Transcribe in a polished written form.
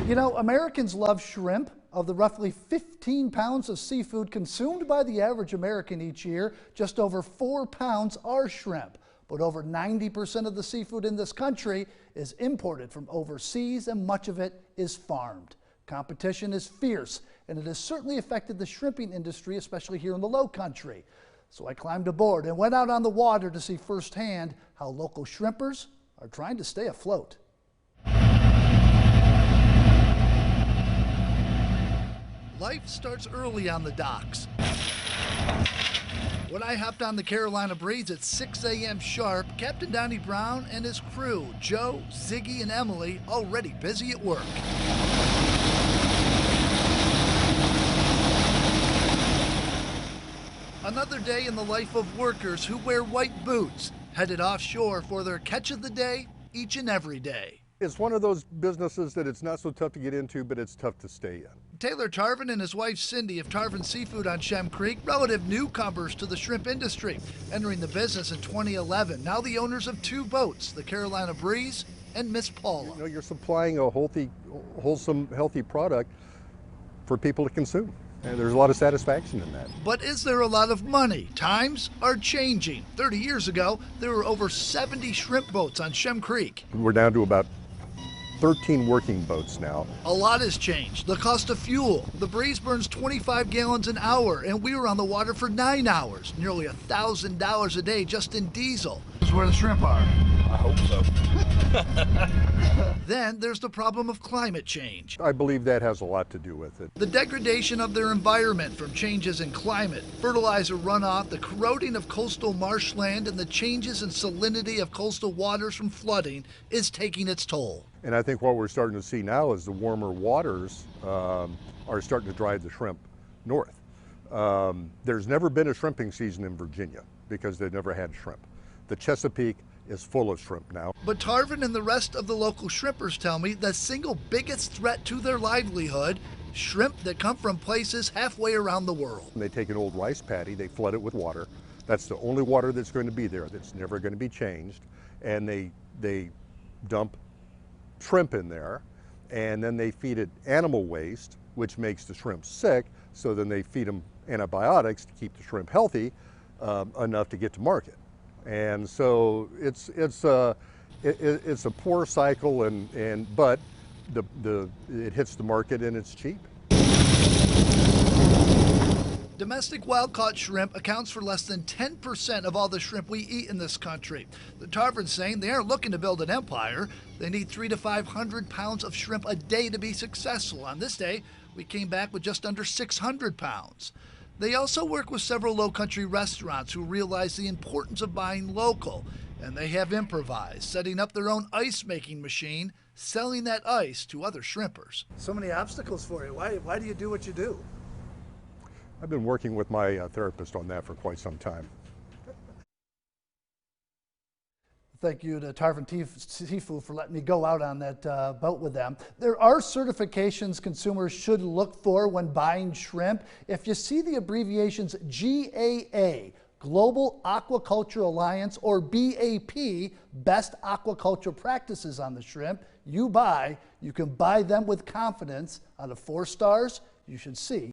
You know, Americans love shrimp. Of the roughly 15 pounds of seafood consumed by the average American each year, just over 4 pounds are shrimp. But over 90% of the seafood in this country is imported from overseas, and much of it is farmed. Competition is fierce, and it has certainly affected the shrimping industry, especially here in the Low Country. So I climbed aboard and went out on the water to see firsthand how local shrimpers are trying to stay afloat. Life starts early on the docks. When I hopped on the Carolina Breeze at 6 a.m. sharp, Captain Donnie Brown and his crew, Joe, Ziggy, and Emily, already busy at work. Another day in the life of workers who wear white boots, headed offshore for their catch of the day each and every day. It's one of those businesses that it's not so tough to get into, but it's tough to stay in. Taylor Tarvin and his wife Cindy of Tarvin Seafood on Shem Creek, relative newcomers to the shrimp industry, entering the business in 2011. Now the owners of 2 boats, the Carolina Breeze and Miss Paula. You know, you're supplying a wholesome, healthy product for people to consume. And there's a lot of satisfaction in that. But is there a lot of money? Times are changing. 30 years ago, there were over 70 shrimp boats on Shem Creek. We're down to about 13 working boats now. A lot has changed. The cost of fuel. The Breeze burns 25 gallons an hour, and we were on the water for 9 hours. Nearly $1,000 a day just in diesel. This is where the shrimp are. I hope so. Then there's the problem of climate change. I believe that has a lot to do with it. The degradation of their environment from changes in climate, fertilizer runoff, the corroding of coastal marshland, and the changes in salinity of coastal waters from flooding is taking its toll. And I think what we're starting to see now is the warmer waters are starting to drive the shrimp north. There's never been a shrimping season in Virginia because they've never had shrimp. The Chesapeake is full of shrimp now. But Tarvin and the rest of the local shrimpers tell me the single biggest threat to their livelihood, shrimp that come from places halfway around the world. They take an old rice paddy, they flood it with water. That's the only water that's going to be there, that's never going to be changed. And they dump shrimp in there, and then they feed it animal waste, which makes the shrimp sick, so then they feed them antibiotics to keep the shrimp healthy enough to get to market. And so it's a poor cycle, but it hits the market and it's cheap. Domestic wild-caught shrimp accounts for less than 10% of all the shrimp we eat in this country. The Tarvin's saying they aren't looking to build an empire. They need 300 to 500 pounds of shrimp a day to be successful. On this day, we came back with just under 600 pounds. They also work with several low-country restaurants who realize the importance of buying local, and they have improvised, setting up their own ice-making machine, selling that ice to other shrimpers. So many obstacles for you. Why do you do what you do? I've been working with my therapist on that for quite some time. Thank you to Tarvin Seafood for letting me go out on that boat with them. There are certifications consumers should look for when buying shrimp. If you see the abbreviations GAA, Global Aquaculture Alliance, or BAP, Best Aquaculture Practices on the shrimp you buy, you can buy them with confidence. Out of 4 stars, you should see